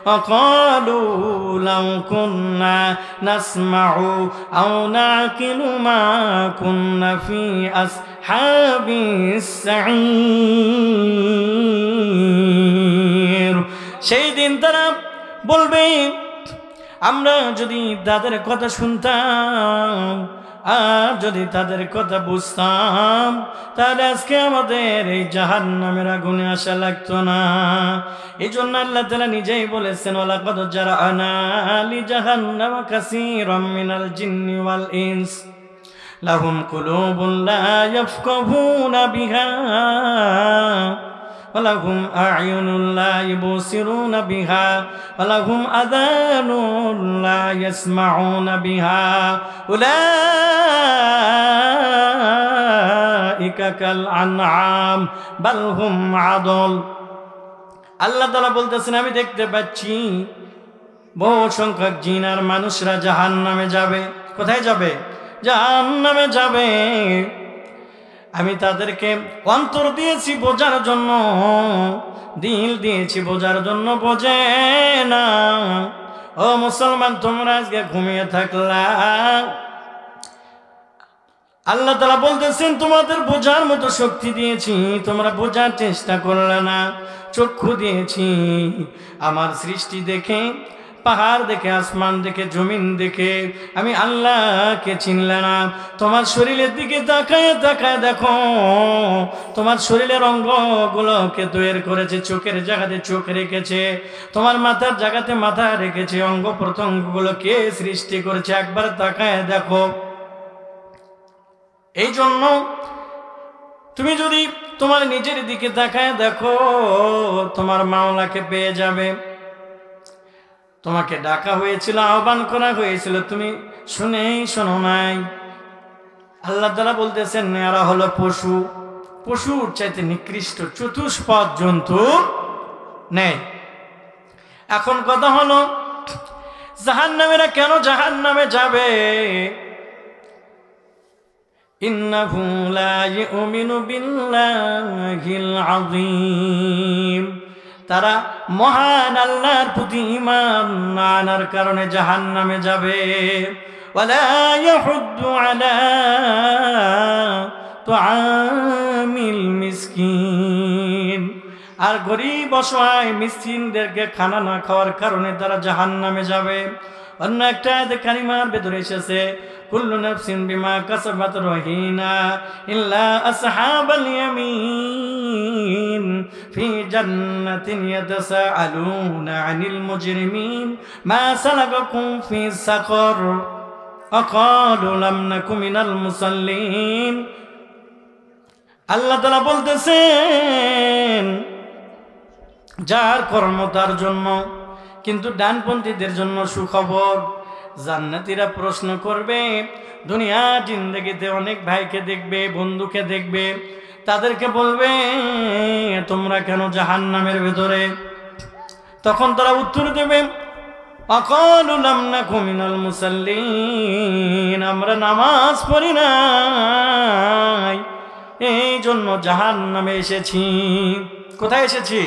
وقالوا لو كنا نسمع أو نعقل ما كنا في أصحاب السعير। সেই দিন তারা বলবে, আমরা যদি তাদের কথা শুনতাম, আর যদি তাদের কথা বুঝতাম তাহলে আজকে আমাদের এই জাহান্নামের আগুনে আসা লাগতো না। এই জন্য আল্লাহ তাআলা নিজেই বলেছেন, ওয়ালাকাদ জারআনা লিজাহান্নামা কাসীরাম মিনাল জিন্নি ওয়াল ইনস লাহুম কুলুবুন লা ইয়াফকাহুনা বিহা ওয়ালাহুম আ'য়ুনুন লা ইউবসিরুনা বিহা ওয়ালাহুম আযানুন লা ইয়াসমাউনা বিহা উলাইকা কাল আনআম বাল হুম আদল। আল্লাহ তাআলা বলতেছেন, আমি দেখতে পাচ্ছি বহু সংখ্যক জিন আর মানুষরা জাহান্নামে যাবে। কোথায় যাবে? জাহান্নামে যাবে। আমি তাদেরকে অন্তর দিয়েছি বোঝার জন্য, দিল দিয়েছি বোঝার জন্য, বোঝে না। ও মুসলমান, তোমরা আজকে ঘুমিয়ে থাকলা। আল্লাহ তাআলা বলতেছেন, তোমাদের বোঝার মতো শক্তি দিয়েছি, তোমরা বোঝার চেষ্টা করলে না। চক্ষু দিয়েছি, আমার সৃষ্টি দেখে, পাহাড় দেখে, আসমান দেখে, জমিন দেখে আমি আল্লাহকে চিনলে না। তোমার শরীরের দিকে তাকায় তাকায় দেখো, তোমার শরীরের অঙ্গগুলোকে তৈরি করেছে, চোখের জায়গাতে চোখ রেখেছে, তোমার মাথার জায়গাতে মাথা রেখেছে, অঙ্গ প্রত্যঙ্গগুলো কে সৃষ্টি করেছে একবার তাকায় দেখো। এই জন্য তুমি যদি তোমার নিজের দিকে তাকায় দেখো, তোমার মাওলাকে পেয়ে যাবে। তোমাকে ডাকা হয়েছিল, আহ্বান করা হয়েছিল, তুমি শুনেই শোনো নাই। আল্লাহ তাআলা বলতেছেন, এরা হলো পশু, পশুর চাইতে নিকৃষ্ট চতুষ্পদ জন্তু নেই। এখন কথা হলো, জাহান্নামীরা কেন জাহান্নামে যাবে? ইন্নাহু লা ইউমিনু বিল্লাহিল আযীম। তারা মহান আল্লাহর প্রতি ঈমান না আনার কারণে জাহান্নামে যাবে। ওয়ালা ইয়াহুদ্দু আলা তুআমিল মিসকিন। আর গরিব অসহায় মিসকিনদেরকে খানা না খাওয়ার কারণে তারা জাহান্নামে যাবে। অন্য একটা আয়াতে কারিমার ভেতরে এসেছে, কুল্লু নাফসিন বিমা কাসাবাত রহিনা ইল্লা আসহাবাল ইয়ামিন ফি জান্নাতিন ইয়াতাসাআলুনা আনিল মুজরিমিন মা সালাকাকুম ফি সাকর আকালু লাম নাকু মিনাল মুসাল্লিন। আল্লাহ তাআলা বলতেছেন, যার কর্ম তার জন্য, কিন্তু ডানপন্থীদের জন্য সুখবর। জান্নাতীরা প্রশ্ন করবে, দুনিয়া জিন্দেগিতে অনেক ভাইকে দেখবে, বন্ধুকে দেখবে, তাদেরকে বলবে তোমরা কেন জাহান্নামের ভেতরে? তখন তারা উত্তর দেবে, আকালু লাম নাকু মিনাল মুসাল্লিন, আমরা নামাজ পড়ি নাই, এই জন্য জাহান্নামে এসেছি। কোথায় এসেছি?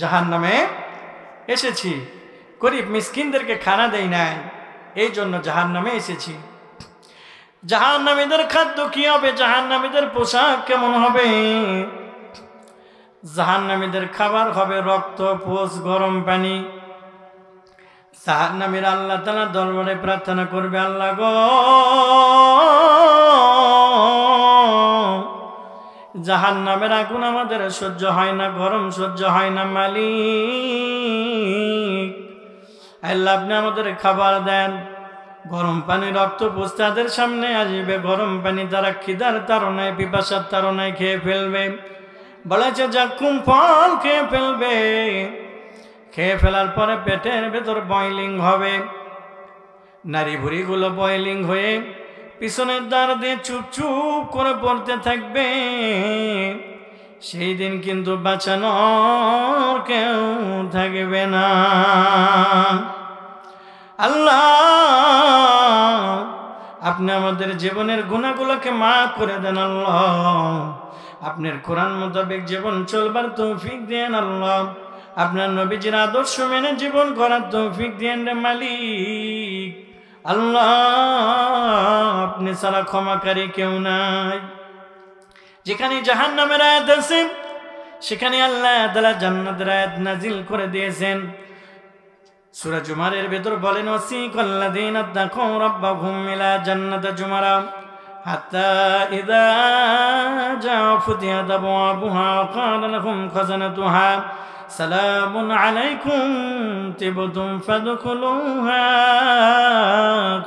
জাহান্নামে এসেছি। গরিব মিসকিনদেরকে খানা দেই নাই, এই জন্য জাহান্নামে এসেছি। জাহান্নামীদের খাদ্য কি হবে? জাহান্নামীদের পোশাক কেমন হবে? জাহান্নামীদের খাবার হবে রক্ত, পোষ, গরম পানি। জাহান্নামীরা আল্লাহ তাআলার দরবারে প্রার্থনা করবে, আল্লাহ গো, জাহান্নামের আগুন আমাদের সহ্য হয় না, গরম সহ্য হয় না, মালিক আল্লাহ আপনি আমাদের খাবার দেন। গরম পানি, রক্ত পোষ তাদের সামনে আসবে, গরম পানি তারা খিদার তাড়নায়, পিপাসার তাড়নায় খেয়ে ফেলবে। বলেছে জাকুম ফল খেয়ে ফেলবে, খেয়ে ফেলার পরে পেটের ভেতর বয়লিং হবে, নারী ভুঁড়িগুলো বয়লিং হয়ে পিছনের দ্বার দিয়ে চুপ চুপ করে পড়তে থাকবে। সেই দিন কিন্তু বাঁচানোর কেউ থাকবে না। আল্লাহ আপনি আমাদের জীবনের গুনাহগুলোকে মাফ করে দেন আল্লাহ। আপনার কোরআন মোতাবেক জীবন চলবার তৌফিক দেন আল্লাহ। আপনার নবীজির আদর্শ মেনে জীবন করার তৌফিক দেন রে মালিক। আল্লাহ আপনি ছাড়া ক্ষমাকারী কেউ নাই। যেখানে জাহান্নামের আয়াত আছে সেখানে আল্লাহ তাআলা জান্নাতের আয়াত নাজিল করে দিয়েছেন। সূরা জুমারের ভেতর বলেন, ওয়াসিকাল্লাযীনা তাকাউ রাব্বাহুম ইলা জান্নাতি জুমারা حتى إذا جاء فتحت أبوابها وقال لهم خزنتها سلام عليكم طبتم فادخلوها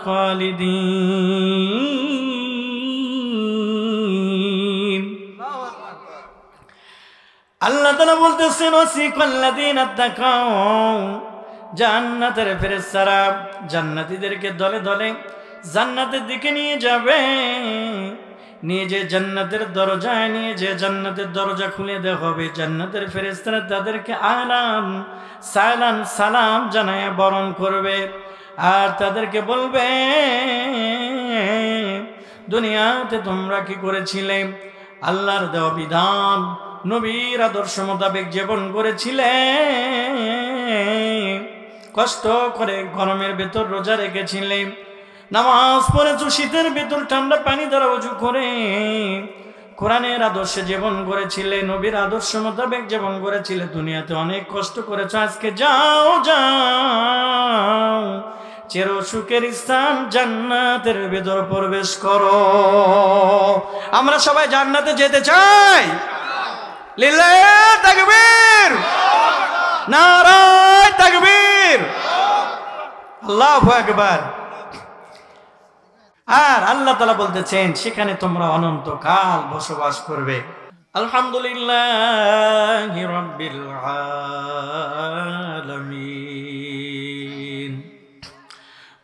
خالدين আল্লাহ তাআলা বলতেছেন ওয়াসিকাল্লাযীনা তাকাউ জান্নাতের ফেরেশতারা জান্নাতীদেরকে দলে দলে জান্নাতের দিকে নিয়ে যাবে নিয়ে যে জান্নাতের দরজায় নিয়ে যে জান্নাতের দরজা খুলে দেওয়া হবে জান্নাতের ফেরেশতারা তাদেরকে আহলান সালাম সালাম জানায় বরণ করবে আর তাদেরকে বলবে দুনিয়াতে তোমরা কি করেছিলে আল্লাহর দেওয়া বিধান নবীর আদর্শ মোতাবেক জীবন করেছিলে কষ্ট করে গরমের ভেতর রোজা রেখেছিলে নামাজ পড়েছো শীতের ভেতর ঠান্ডা পানি দ্বারা ওযু করে কোরআনের আদর্শে জীবন করেছিলে নবীর আদর্শ মোতাবেক জীবন করেছিলে দুনিয়াতে অনেক কষ্ট করেছো আজকে যাও যাও চির সুখের স্থান জান্নাতের ভেতর প্রবেশ করো আমরা সবাই জান্নাতে যেতে চাই লিল্লাহি তাকবীর নারায়ে তাকবীর আল্লাহু আকবার আর আল্লাহ তাআলা বলতেছেন সেখানে তোমরা অনন্তকাল বসবাস করবে আলহামদুলিল্লাহি রাব্বিল আলামিন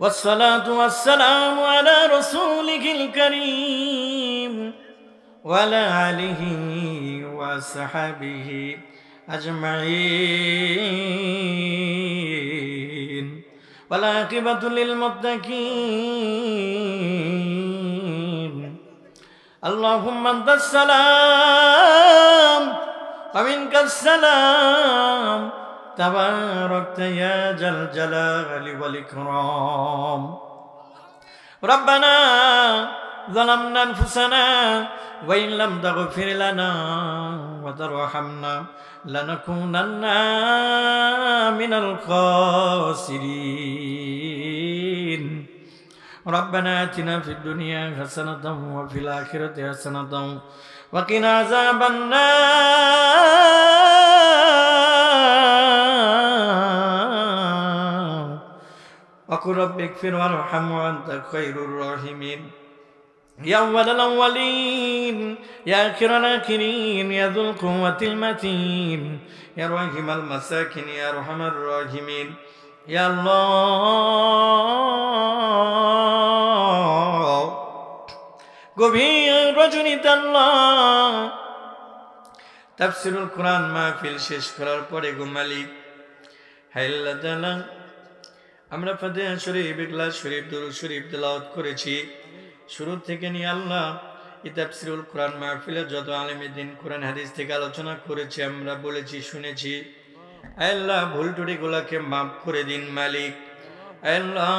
والصلاة والسلام على رسوله الكريم وعلى آله وصحبه أجمعين والعاقبة للمتقين اللهم أنت السلام ومنك السلام تباركت يا ذا الجلال والإكرام ربنا ظلمنا أنفسنا وإن لم تغفر لنا وترحمنا لنكونن من الخاسرين ربنا آتنا في الدنيا حسنة وفي الآخرة حسنة وقنا عذاب النار وقل رب اغفر وارحم وأنت خير الراحمين يا أول الأولين يا آخر الآخرين يا ذو القوة المتين يا راحم المساكين يا أرحم الراحمين يا الله গভীর রজনীতে আল্লাহ তাফসীরুল কোরআন মাহফিল শেষ করার পরে গো মালিক হে আল্লাহ তাআলা আমরা ফাতিহা শরীফ ইখলাস শরীফ দুরূদ শরীফ তেলাওয়াত করেছি শুরু থেকে নিয়ে আল্লাহ এই তাফসীরুল কোরআন মাহফিলে যত আলেমে দ্বীন কোরআন হাদিস থেকে আলোচনা করেছি আমরা বলেছি শুনেছি আল্লাহ ভুল ত্রুটিগুলোকে মাফ করে দিন মালিক আল্লাহ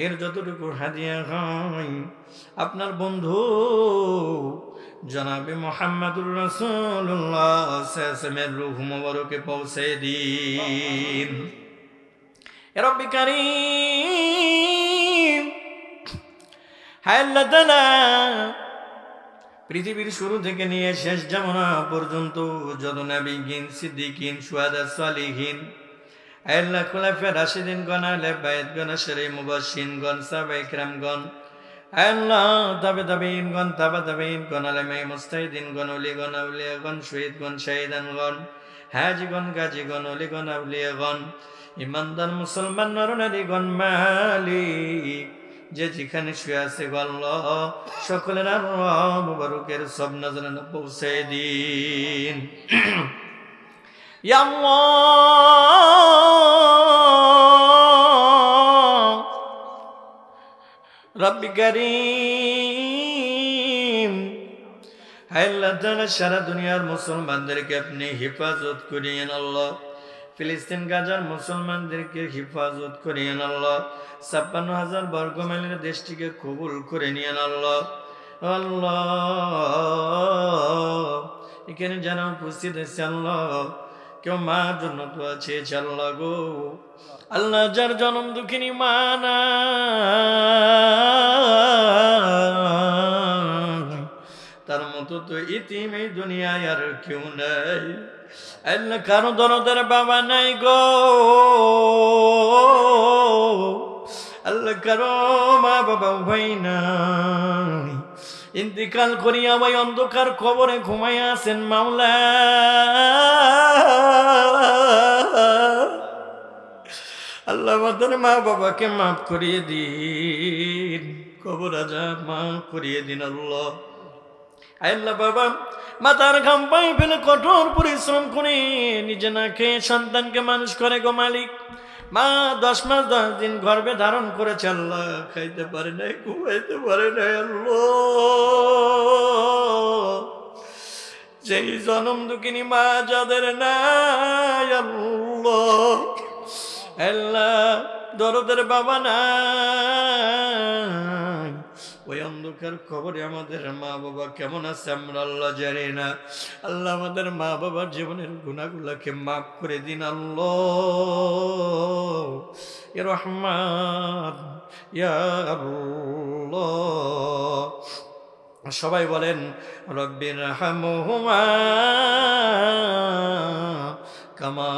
এর যতটুকু হাদিয়া হয় আপনার বন্ধু জনাবে মুহাম্মদুর রাসূলুল্লাহ সাল্লাল্লাহু আলাইহি রূহ মুবারকে পৌঁছে দিন ইয়া রাব্বি কারীম হায় আল্লাহ তাআলা পৃথিবীর শুরু থেকে নিয়ে শেষ জামানা পর্যন্ত যত নবীগণ সিদ্দিকীন শুহাদা সালিহিন আল্লাহ খুলাফায়ে রাশিদিন গণ আহলে বাইত গণ আশরে মুবাশশিরিন গণ সাহাবায়ে কিরামগণ আল্লাহ তাবেঈন গণ তাবেঈন গণ আলেমে মুস্তাহিদিন গণ ওলিগণ আউলিয়াগণ শহীদগণ শাহিদানগণ হাজীগণ গাজীগণ ওলিগণ আউলিয়াগণ ইমানদার মুসলমান নরনারীগণ মালিক যে যেখানে শুয়ে আছে গো আল্লাহ সকলের আরওয়াহ মুবারকের সব নজরানা পৌঁছে দিন ইয়া আল্লাহ রব্বি কারীম হে আল্লাহ তাআলা সারা দুনিয়ার মুসলমানদেরকে আপনি হেফাজত করিয়েন আল্লাহ ফিলিস্তিন গাজার মুসলমানদেরকে হেফাজত করিয়েন আল্লাহ ৫৬,০০০ বর্গ মাইলের দেশটিকে কবুল করে নিয়েন আল্লাহ আল্লাহ এখানে যারা উপস্থিত আছে আল্লাহ কেউ মার জন্য দোয়া চেয়েছে আল্লাহ গো। আল্লাহ যার জন্ম দুঃখিনী মা নাই, তার মতো তো ইতিম এই দুনিয়ায় আর কেউ নাই। আল্লাহ কারো দরদের বাবা নাই গো, আল্লাহ কারো মা বাবা ভাই নাই, ইন্তিকাল করিয়া ওই অন্ধকার কবরে ঘুমাইয়া আছেন মাওলা। আল্লাহ আমাদের মা বাবাকে মাফ করিয়ে দিন, কবর আযাব মাফ করিয়ে দিন আল্লাহ। আল্লাহ বাবা মাথার ঘাম পায়ে ফেলে কঠোর পরিশ্রম করে নিজে না খেয়ে সন্তানকে মানুষ করে গো মালিক। মা 10 মাস 10 দিন গর্ভে ধারণ করেছে আল্লাহ, খাইতে পারে নাই, ঘুমাইতে পারে নাই আল্লাহ। সেই জনম দুঃখিনী মা যাদের নাই আল্লাহ, আল্লাহ দরদের বাবা নাই, ওই অন্ধকার কবরে আমাদের মা বাবা কেমন আছে আমরা আল্লাহ জানি না। আল্লাহ আমাদের মা বাবার জীবনের গুনাহগুলোকে মাফ করে দিন আল্লাহ ইয়া রহমান ইয়া আল্লাহ। সবাই বলেন রব্বির হামহুমা কামা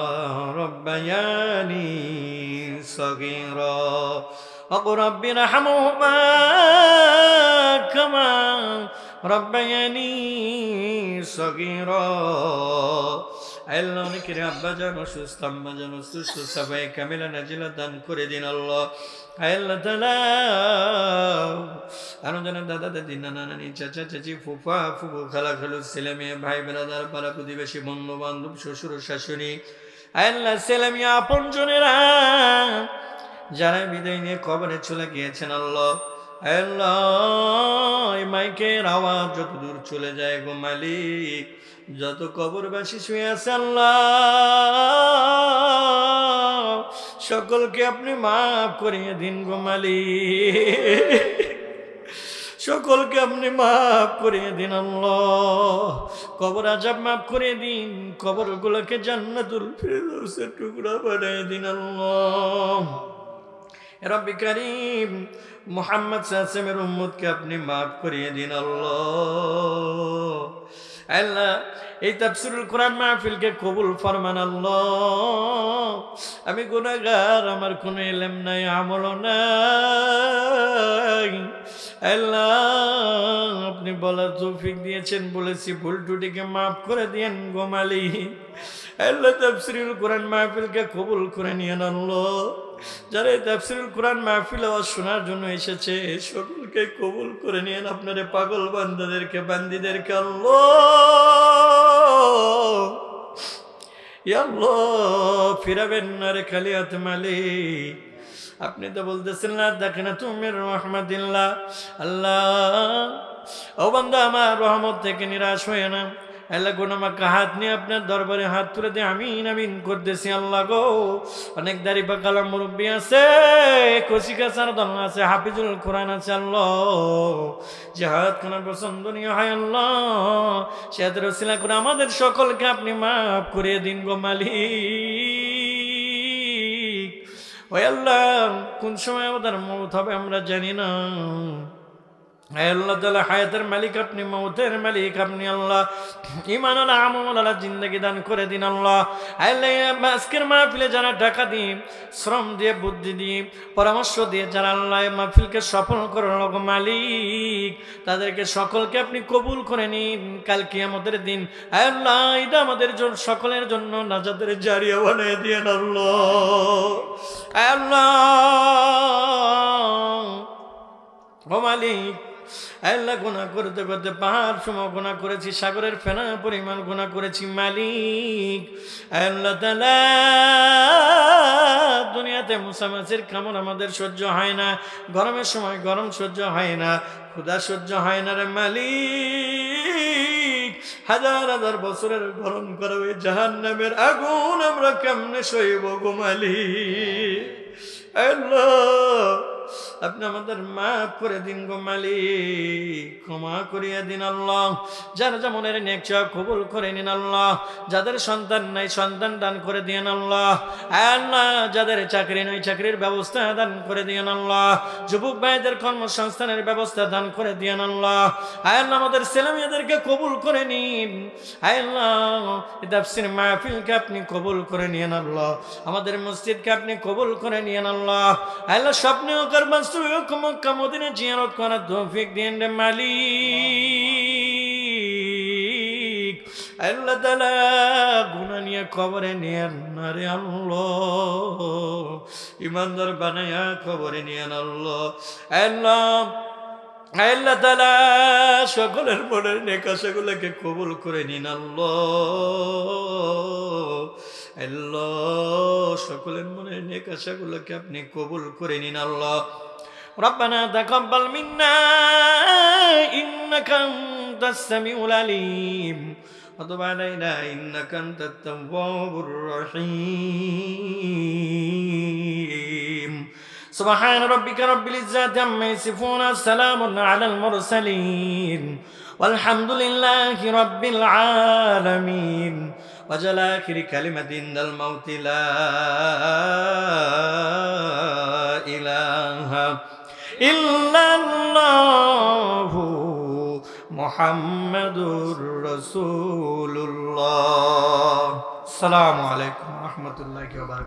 রব্বায়ানি সগীরা وقل رب ارحمهما كما ربياني صغيرا। আল্লাহ অনেকের আব্বা যেন সুস্থ, আম্মা যেন সুস্থ, সবাই কামিলা নাজিলা দান করে দিন আল্লাহ। আল্লাহ তাআলা আরো যেন দাদা দাদি নানা নানি চাচা চাচি ফুফা ফুফু খালা খালু ছেলে মেয়ে ভাই বেরাদার পাড়া প্রতিবেশী বন্ধু বান্ধব শ্বশুর শাশুড়ি আল্লাহ ছেলে মেয়ে আপন জনেরা যারা বিদায় নিয়ে কবরে চলে গিয়েছেন আল্লাহ, আল্লাহ এই মাইকের আওয়াজ যত দূর চলে যায় গো মালিক, যত কবরবাসী শুয়ে আছে আল্লাহ সকলকে আপনি মাফ করিয়ে দিন গো মালিক, সকলকে আপনি মাফ করিয়ে দিন আল্লাহ। কবর আযাব মাফ করে দিন, কবরগুলোকে জান্নাতুল ফিরদাউসের টুকরা বানিয়ে দিন আল্লাহ। রব্বি করিম মুহাম্মদ সাল্লামের উম্মতকে আপনি মাফ করিয়ে দিন আল্লাহ। আল্লাহ এই তাফসীরুল কোরআন মাহফিলকে কবুল ফরমান আল্লাহ। আমি গুনাহগার, আমার কোনো ইলম নাই, আমল নাই আল্লাহ, আপনি বলার তৌফিক দিয়েছেন, বলেছি ভুল ত্রুটিকে মাফ করে দিয়েন গো মালিক। আল্লাহ তাফসীরুল কোরআন মাহফিলকে কবুল করে নিয়েন আল্লাহ। যারা এই তাফসীরুল কোরআন মাহফিল আওয়াজ শোনার জন্য এসেছে সকলকে কবুল করে নিয়েন, আপনারে পাগল বান্দাদেরকে বান্দীদেরকে আল্লাহ ইয়া আল্লাহ ফিরাবেন না রে খালি হাতে মালিক। আপনি তো বলতেছেন না দেখেন তুমি রহমাতিল্লাহ, আল্লাহ ও বান্দা আমার রহমত থেকে নিরাশ হয়ে না আল্লাহ গুনামাকে হাত নিয়ে আপনার দরবারে হাত তুলে দিয়ে আমিন আমিন করতেছি আল্লাহ গো। অনেক দাড়ি পাকালা মুরব্বী আছে, কচিকা সারদল আছে, হাফিজুল কোরআন আছে আল্লাহ, জিহাদ কোরআন পছন্দনীয় হয় আল্লাহ, সেদের ওসিলা করে আমাদের সকলকে আপনি মাফ করে দিন গো মালিক। ওই আল্লাহ কোন সময় আমাদের মওত হবে আমরা জানি না, আল্লাহ তাআলা হায়াতের মালিক আপনি, মওতের মালিক আপনি আল্লাহ। ঈমান ওয়ালা আমল ওয়ালা জিন্দেগি দান করে দিন আল্লাহ। আল্লাহ আজকের মাহফিলে যারা টাকা দিয়ে, শ্রম দিয়ে, বুদ্ধি দিয়ে, পরামর্শ দিয়ে যারা আল্লাহ মাহফিলকে সফল করল গো মালিক, তাদেরকে সকলকে আপনি কবুল করে নিন। কাল কিয়ামতের দিন আল্লাহ এটা আমাদের জন্য সকলের জন্য নাজাতের জারিয়া বানিয়ে দিয়েন আল্লাহ। আল্লাহ ও মালিক, আল্লাহ গুনাহ করতে করতে পাহাড় সম গুনাহ করেছি, সাগরের ফেনা পরিমাণ গুনাহ করেছি মালিক। আল্লাহ তাআলা দুনিয়াতে মুসা মাছের কামড় আমাদের সহ্য হয় না, গরমের সময় গরম সহ্য হয় না, ক্ষুধা সহ্য হয় না রে মালিক। হাজার হাজার বছরের গরম করা ওই জাহান্নামের আগুন আমরা কেমনে সইব গো মালিক। আল্লাহ আপনি আমাদের মাফ করে দিন গো মালিক, ক্ষমা করিয়া দিন আল্লাহ। যার যেমনের নেক চাওয়া কবুল করে নিন আল্লাহ। যাদের সন্তান নাই সন্তান দান করে দিন আল্লাহ। আল্লাহ যাদের চাকরি নাই চাকরির ব্যবস্থা দান করে দিন আল্লাহ। যুবক ভাইদের কর্মসংস্থানের ব্যবস্থা দান করে দিন আল্লাহ। আল্লাহ আমাদের ছেলে মেয়েদেরকে কবুল করে নিন আল্লাহ। তাফসীর মাহফিলকে আপনি কবুল করে নিন আল্লাহ। আমাদের মসজিদকে আপনি কবুল করে নিন আল্লাহ। আল্লাহ স্বপ্নে ওকার বাস্তবে মক্কা মদিনা জিয়ারত করার তৌফিক দিন রে মালিক। আল্লাহ তাআলা গুনাহ নিয়ে কবরে নিয়েন না রে আল্লাহ, ইমানদার বানায়া কবরে নিয়েন আল্লাহ। আল্লাহ তাআলা সকলের মনের নেক আশাগুলোকে কবুল করে নিন আল্লাহ। আল্লাহ সকলের মনের নেক আশাগুলোকে আপনি কবুল করে নিন আল্লাহ। ربنا تقبل منا إنك أنت السميع العليم وتب علينا إنك أنت التواب الرحيم سبحان ربك رب العزة عما يصفون السلام على المرسلين والحمد لله رب العالمين وجل آخر كلمة عند الموت لا إله إلا الله محمد رسول الله. السلام عليكم ورحمة الله وبركاته.